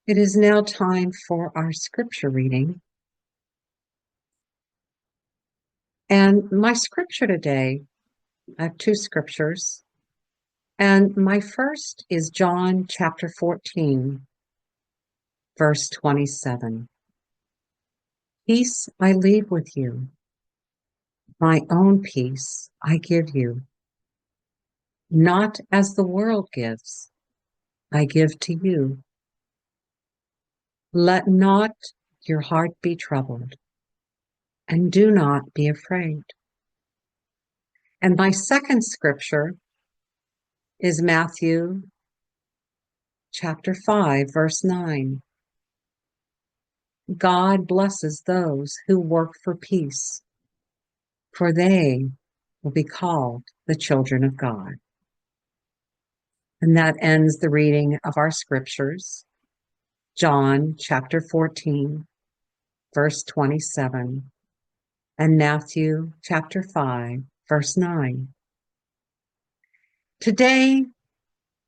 It is now time for our scripture reading. And my scripture today, I have two scriptures. And my first is John chapter 14, verse 27. Peace I leave with you. My own peace I give you. Not as the world gives, I give to you. Let not your heart be troubled, and do not be afraid. And my second scripture is Matthew chapter 5, verse 9. God blesses those who work for peace, for they will be called the children of God. And that ends the reading of our scriptures. John chapter 14, verse 27, and Matthew chapter 5, verse 9. Today,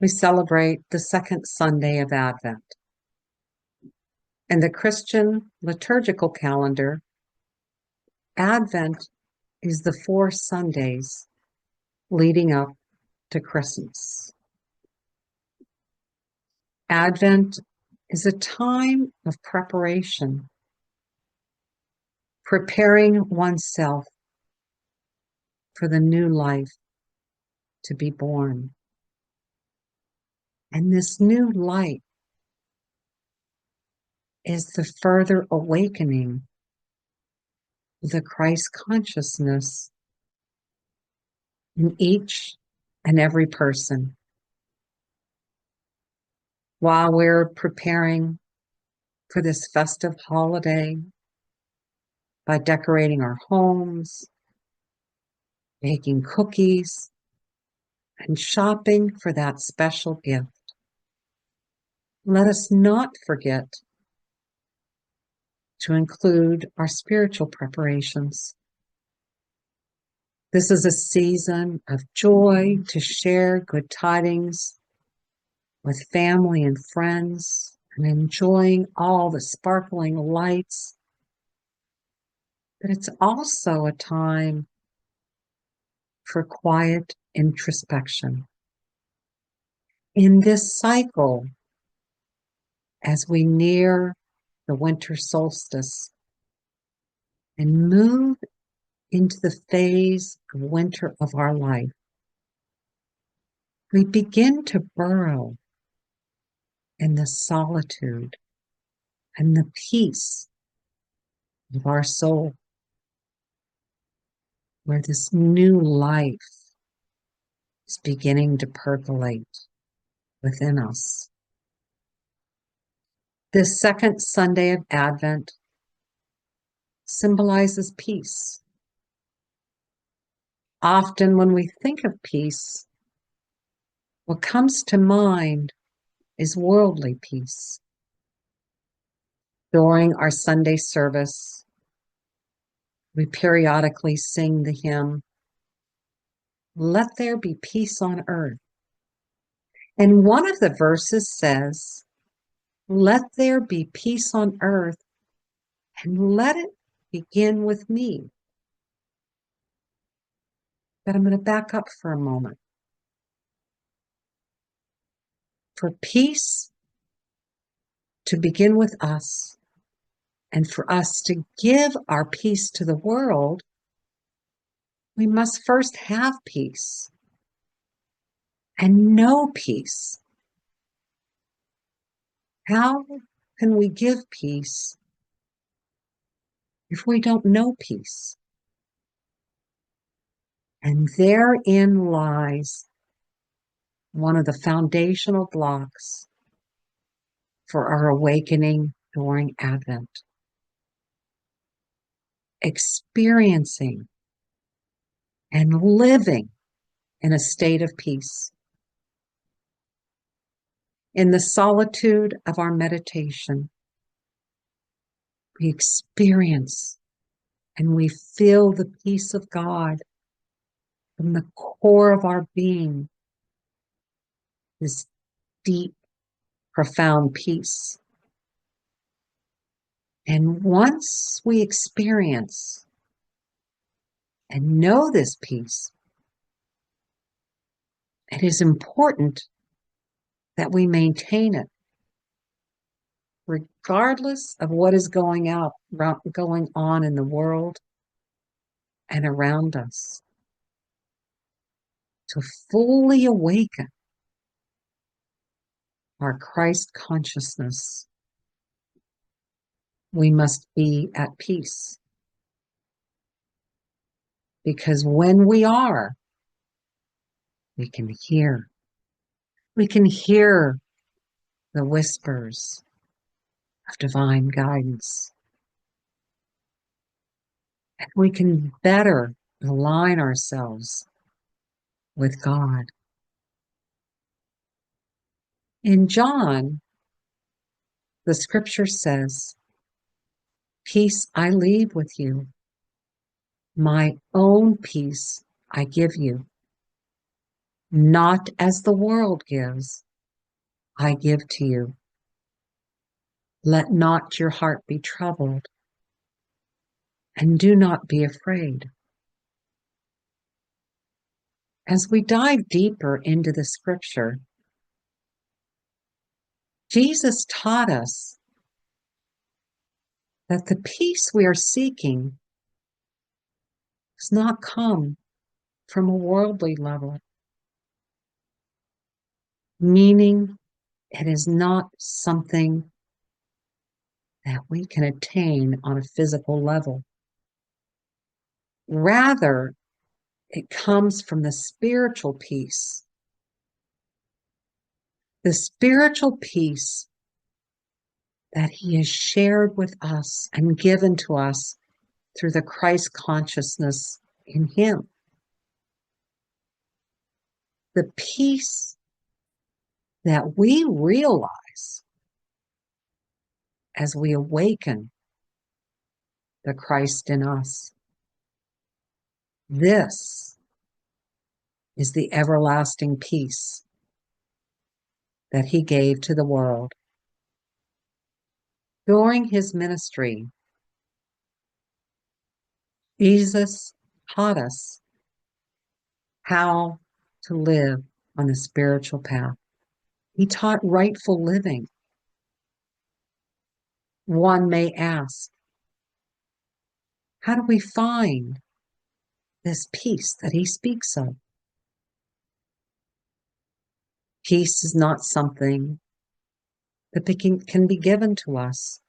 we celebrate the second Sunday of Advent. In the Christian liturgical calendar, Advent is the 4 Sundays leading up to Christmas. Advent is a time of preparation, preparing oneself for the new life to be born. And this new life is the further awakening of the Christ consciousness in each and every person. While we're preparing for this festive holiday by decorating our homes, baking cookies, and shopping for that special gift, let us not forget to include our spiritual preparations. This is a season of joy to share good tidings with family and friends and enjoying all the sparkling lights. But it's also a time for quiet introspection. In this cycle, as we near the winter solstice and move into the phase of winter of our life, we begin to burrow in the solitude and the peace of our soul, where this new life is beginning to percolate within us. This second Sunday of Advent symbolizes peace. Often when we think of peace, what comes to mind is worldly peace. During our Sunday service, we periodically sing the hymn, "Let there be peace on earth." And one of the verses says, "Let there be peace on earth, and let it begin with me." But I'm going to back up for a moment. For peace to begin with us, and for us to give our peace to the world, we must first have peace and know peace. How can we give peace if we don't know peace? And therein lies one of the foundational blocks for our awakening during Advent. Experiencing and living in a state of peace. In the solitude of our meditation, we experience and we feel the peace of God from the core of our being, this deep, profound peace And once we experience and know this peace, it is important that we maintain it regardless of what is going on in the world and around us. To fully awaken our Christ consciousness, we must be at peace. Because when we are, we can hear. We can hear the whispers of divine guidance. And we can better align ourselves with God. In John, the scripture says, "Peace I leave with you. My own peace I give you. Not as the world gives, I give to you. Let not your heart be troubled, and do not be afraid." As we dive deeper into the scripture, Jesus taught us that the peace we are seeking does not come from a worldly level, meaning it is not something that we can attain on a physical level. Rather, it comes from the spiritual peace that He has shared with us and given to us through the Christ consciousness in Him. The peace that we realize as we awaken the Christ in us. This is the everlasting peace that He gave to the world. During His ministry, Jesus taught us how to live on the spiritual path. He taught rightful living. One may ask, how do we find this peace that He speaks of? Peace is not something that can be given to us,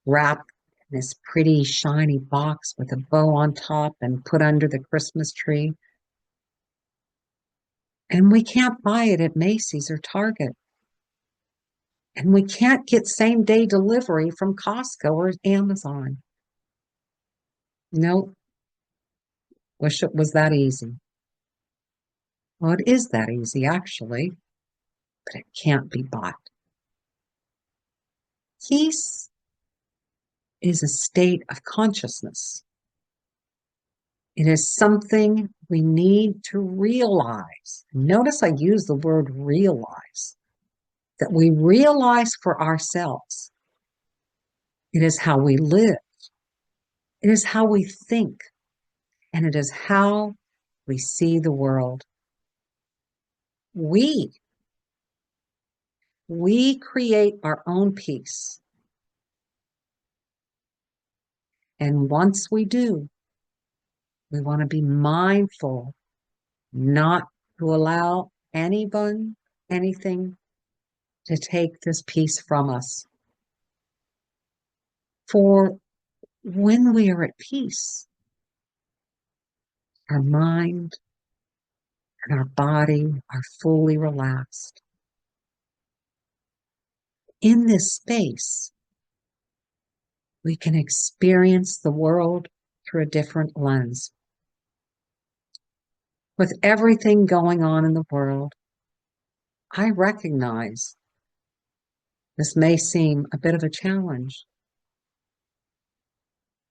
wrapped in this pretty shiny box with a bow on top and put under the Christmas tree. And we can't buy it at Macy's or Target. And we can't get same-day delivery from Costco or Amazon. Nope. Wish it was that easy. Well, it is that easy, actually, but it can't be bought. Peace is a state of consciousness. It is something we need to realize. Notice I use the word realize, that we realize for ourselves. It is how we live. It is how we think. And it is how we see the world. We create our own peace. And once we do, we want to be mindful not to allow anyone, anything to take this peace from us. For when we are at peace, our mind and our body are fully relaxed. In this space, we can experience the world through a different lens. With everything going on in the world, I recognize this may seem a bit of a challenge.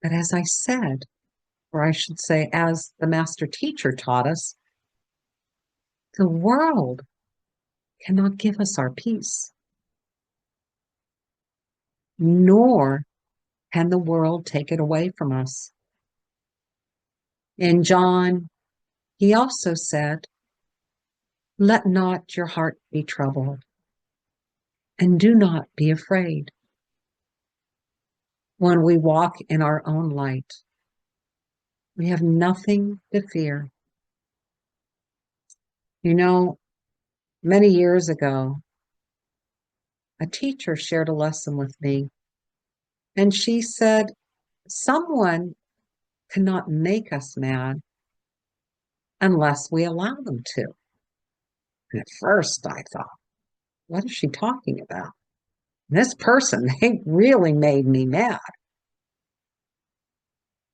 But as I said, or I should say, as the master teacher taught us, the world cannot give us our peace, nor can the world take it away from us? In John, he also said, "Let not your heart be troubled, and do not be afraid." When we walk in our own light, we have nothing to fear. You know, many years ago, a teacher shared a lesson with me, and she said, someone cannot make us mad unless we allow them to. And at first I thought, what is she talking about? This person, they really made me mad.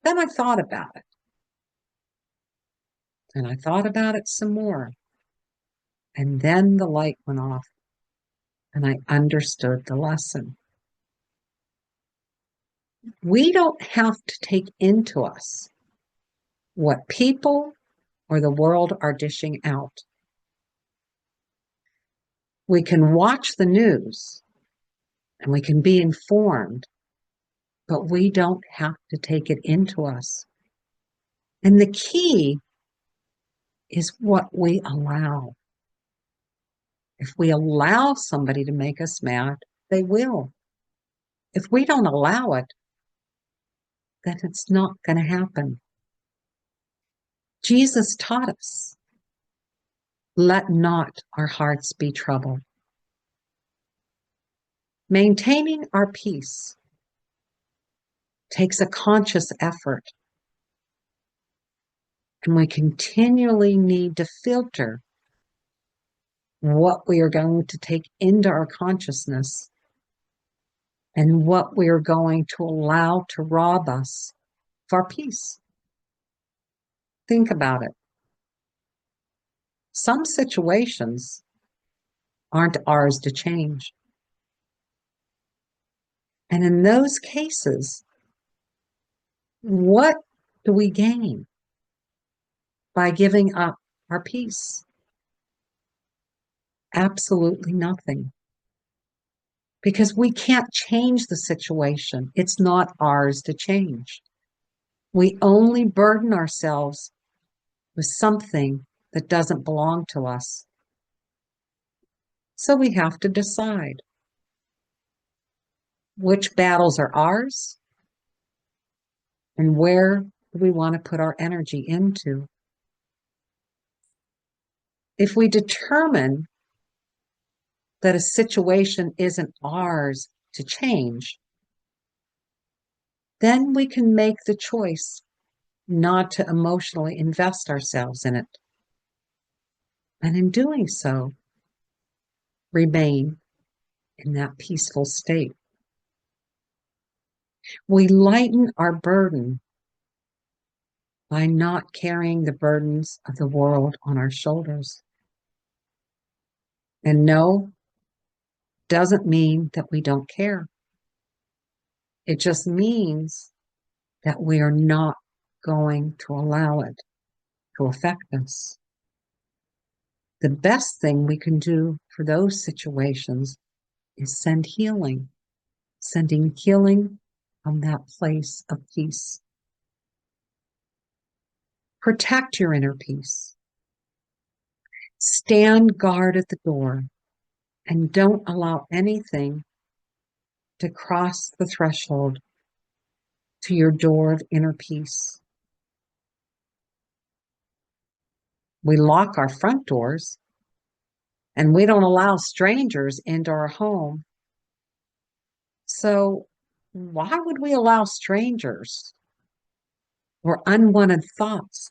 Then I thought about it, and I thought about it some more. And then the light went off, and I understood the lesson. We don't have to take into us what people or the world are dishing out. We can watch the news and we can be informed, but we don't have to take it into us. And the key is what we allow. If we allow somebody to make us mad, they will. If we don't allow it, then it's not going to happen. Jesus taught us, let not our hearts be troubled. Maintaining our peace takes a conscious effort, and we continually need to filter what we are going to take into our consciousness and what we are going to allow to rob us of our peace. Think about it. Some situations aren't ours to change. And in those cases, what do we gain by giving up our peace? Absolutely nothing. Because we can't change the situation. It's not ours to change. We only burden ourselves with something that doesn't belong to us. So we have to decide which battles are ours and where do we want to put our energy into. If we determine that a situation isn't ours to change, then we can make the choice not to emotionally invest ourselves in it. And in doing so, remain in that peaceful state. We lighten our burden by not carrying the burdens of the world on our shoulders. And no, doesn't mean that we don't care. It just means that we are not going to allow it to affect us. The best thing we can do for those situations is sending healing from that place of peace. Protect your inner peace. Stand guard at the door and don't allow anything to cross the threshold to your door of inner peace. We lock our front doors and we don't allow strangers into our home. So why would we allow strangers or unwanted thoughts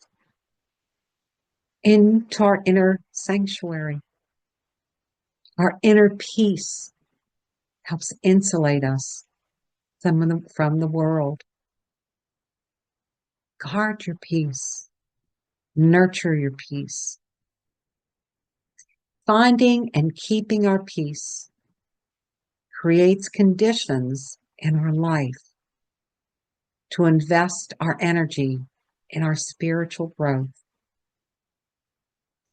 into our inner sanctuary? Our inner peace helps insulate us from the world. Guard your peace. Nurture your peace. Finding and keeping our peace creates conditions in our life to invest our energy in our spiritual growth.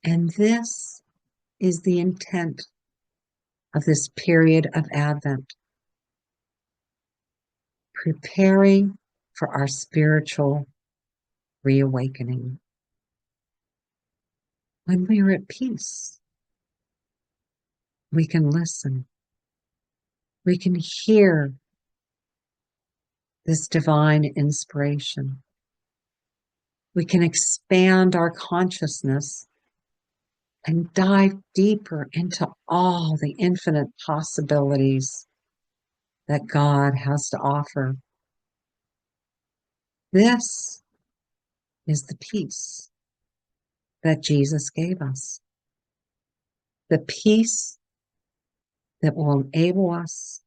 And this is the intent of this period of Advent. preparing for our spiritual reawakening. When we are at peace, we can listen. We can hear this divine inspiration. We can expand our consciousness and dive deeper into all the infinite possibilities that God has to offer. This is the peace that Jesus gave us. The peace that will enable us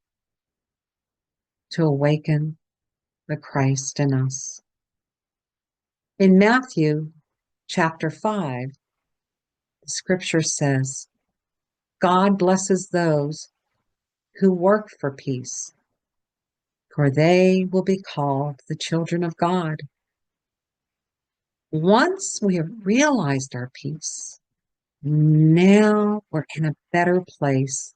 to awaken the Christ in us. In Matthew chapter 5, the scripture says, God blesses those who work for peace, for they will be called the children of God. Once we have realized our peace, now we're in a better place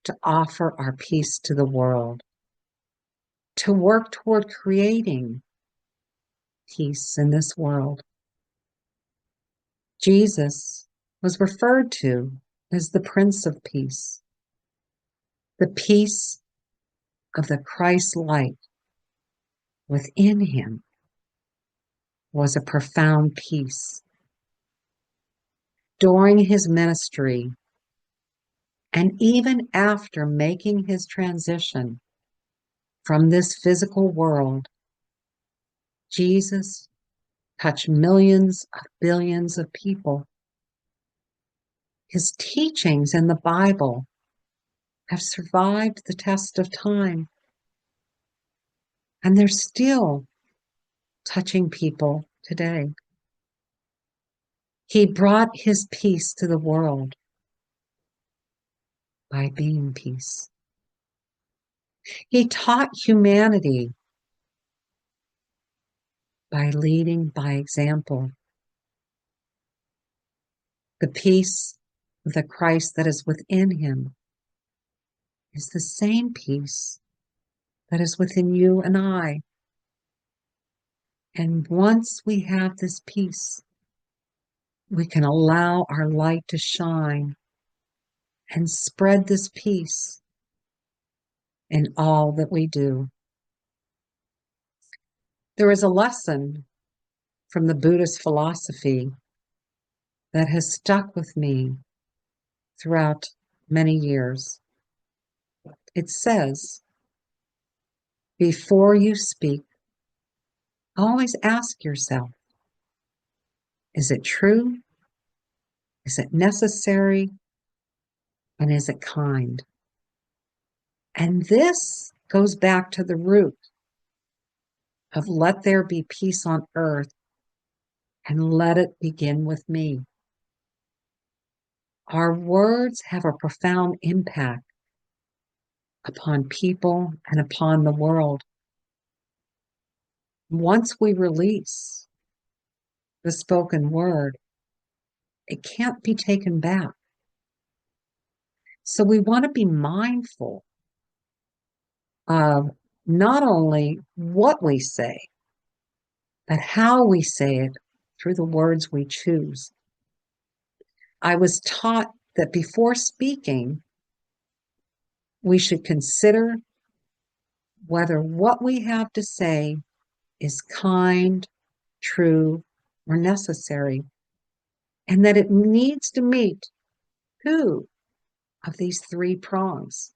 to offer our peace to the world, to work toward creating peace in this world. Jesus was referred to as the Prince of Peace. The peace of the Christ light within him was a profound peace. During his ministry, and even after making his transition from this physical world, Jesus touched millions of billions of people. His teachings in the Bible have survived the test of time, and they're still touching people today. He brought his peace to the world by being peace. He taught humanity by leading by example. The peace of the Christ that is within him is the same peace that is within you and I. And once we have this peace, we can allow our light to shine and spread this peace in all that we do. There is a lesson from the Buddhist philosophy that has stuck with me throughout many years. It says, before you speak, always ask yourself, is it true? Is it necessary? And is it kind? And this goes back to the root of let there be peace on earth and let it begin with me. Our words have a profound impact upon people and upon the world. Once we release the spoken word, it can't be taken back. So we want to be mindful of not only what we say, but how we say it through the words we choose. I was taught that before speaking, we should consider whether what we have to say is kind, true, or necessary, and that it needs to meet two of these three prongs.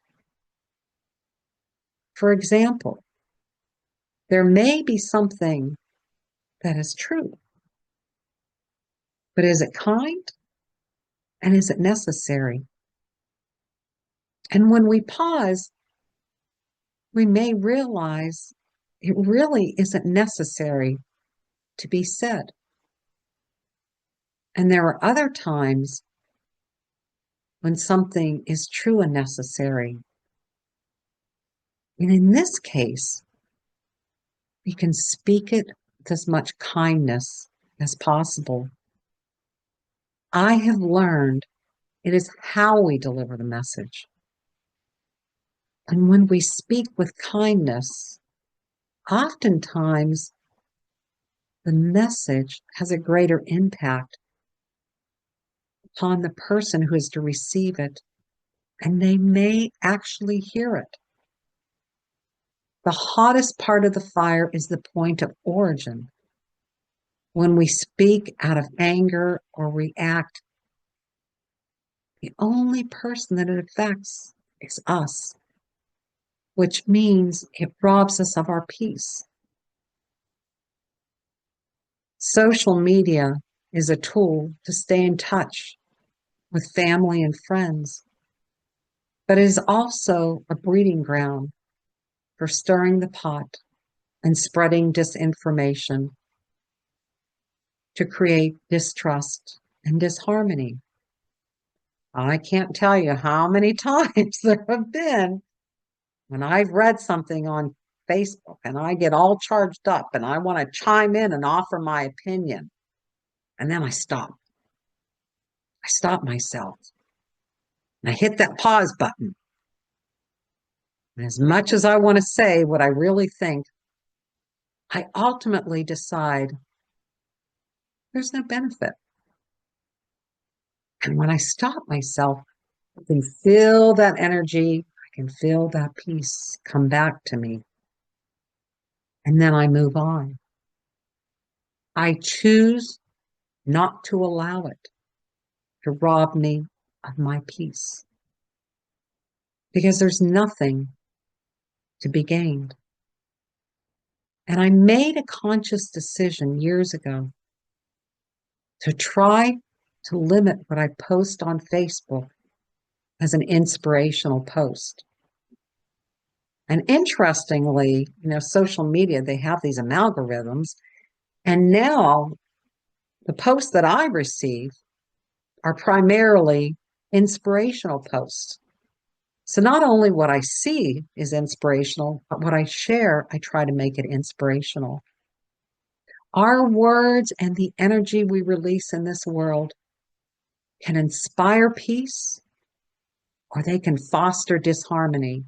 For example, there may be something that is true, but is it kind and is it necessary? And when we pause, we may realize it really isn't necessary to be said. And there are other times when something is true and necessary. And in this case, we can speak it with as much kindness as possible. I have learned it is how we deliver the message. And when we speak with kindness, oftentimes the message has a greater impact upon the person who is to receive it, and they may actually hear it. The hottest part of the fire is the point of origin. When we speak out of anger or react, the only person that it affects is us, which means it robs us of our peace. Social media is a tool to stay in touch with family and friends, but it is also a breeding ground for stirring the pot and spreading disinformation to create distrust and disharmony. I can't tell you how many times there have been when I've read something on Facebook and I get all charged up and I want to chime in and offer my opinion. And then I stop. I stop myself. And I hit that pause button. And as much as I want to say what I really think, I ultimately decide there's no benefit. And when I stop myself, I can feel that energy. I can feel that peace come back to me. And then I move on. I choose not to allow it to rob me of my peace. Because there's nothing to be gained. And I made a conscious decision years ago to try to limit what I post on Facebook as an inspirational post. And interestingly, social media, they have these algorithms, and now the posts that I receive are primarily inspirational posts. So not only what I see is inspirational, but what I share, I try to make it inspirational. Our words and the energy we release in this world can inspire peace, or they can foster disharmony.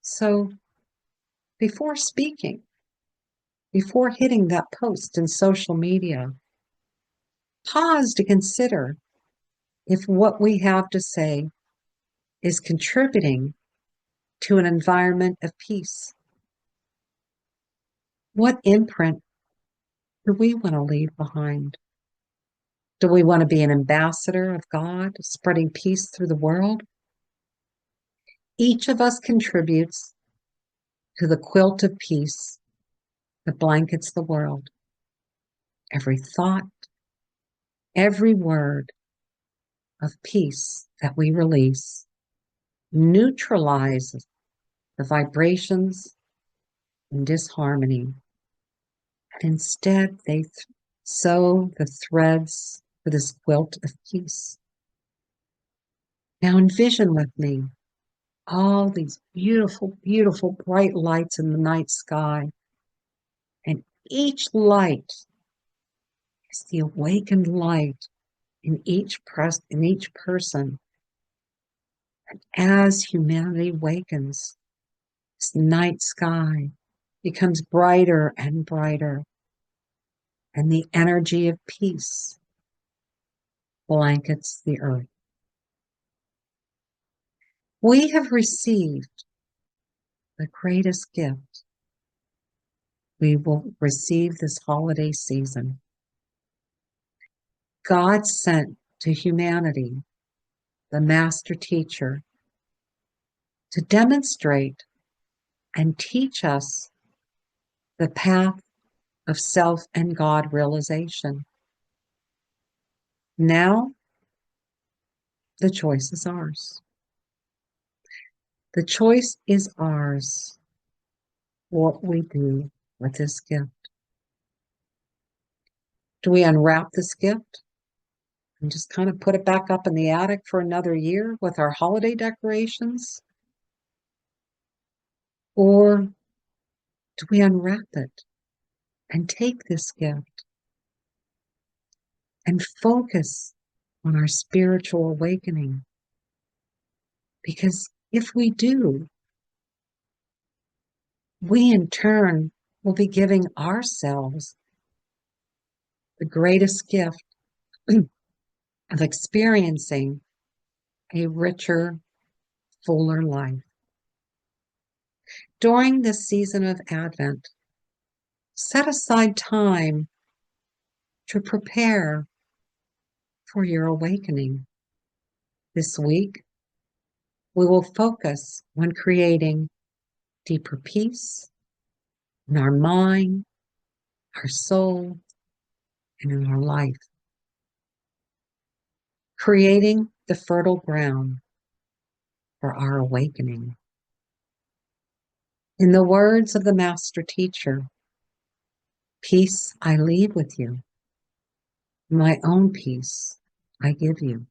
So before speaking, before hitting that post in social media, pause to consider if what we have to say is contributing to an environment of peace. What imprint do we want to leave behind? Do we want to be an ambassador of God, spreading peace through the world? Each of us contributes to the quilt of peace that blankets the world. Every thought, every word of peace that we release neutralizes the vibrations and disharmony. And instead, they sew the threads for this quilt of peace. Now envision with me all these beautiful, beautiful bright lights in the night sky. And each light is the awakened light in each person. And as humanity awakens, this night sky becomes brighter and brighter, and the energy of peace blankets the earth. We have received the greatest gift we will receive this holiday season. God sent to humanity the master teacher to demonstrate and teach us the path of self and God realization. Now, the choice is ours. The choice is ours, what we do with this gift. Do we unwrap this gift and just kind of put it back up in the attic for another year with our holiday decorations? Or do we unwrap it and take this gift and focus on our spiritual awakening? Because if we do, we in turn will be giving ourselves the greatest gift of experiencing a richer, fuller life. During this season of Advent, set aside time to prepare for your awakening. This week, we will focus on creating deeper peace in our mind, our soul, and in our life. Creating the fertile ground for our awakening. In the words of the Master Teacher, peace I leave with you, my own peace I give you.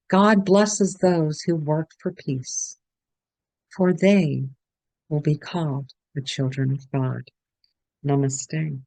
God blesses those who work for peace, for they will be called the children of God. Namaste.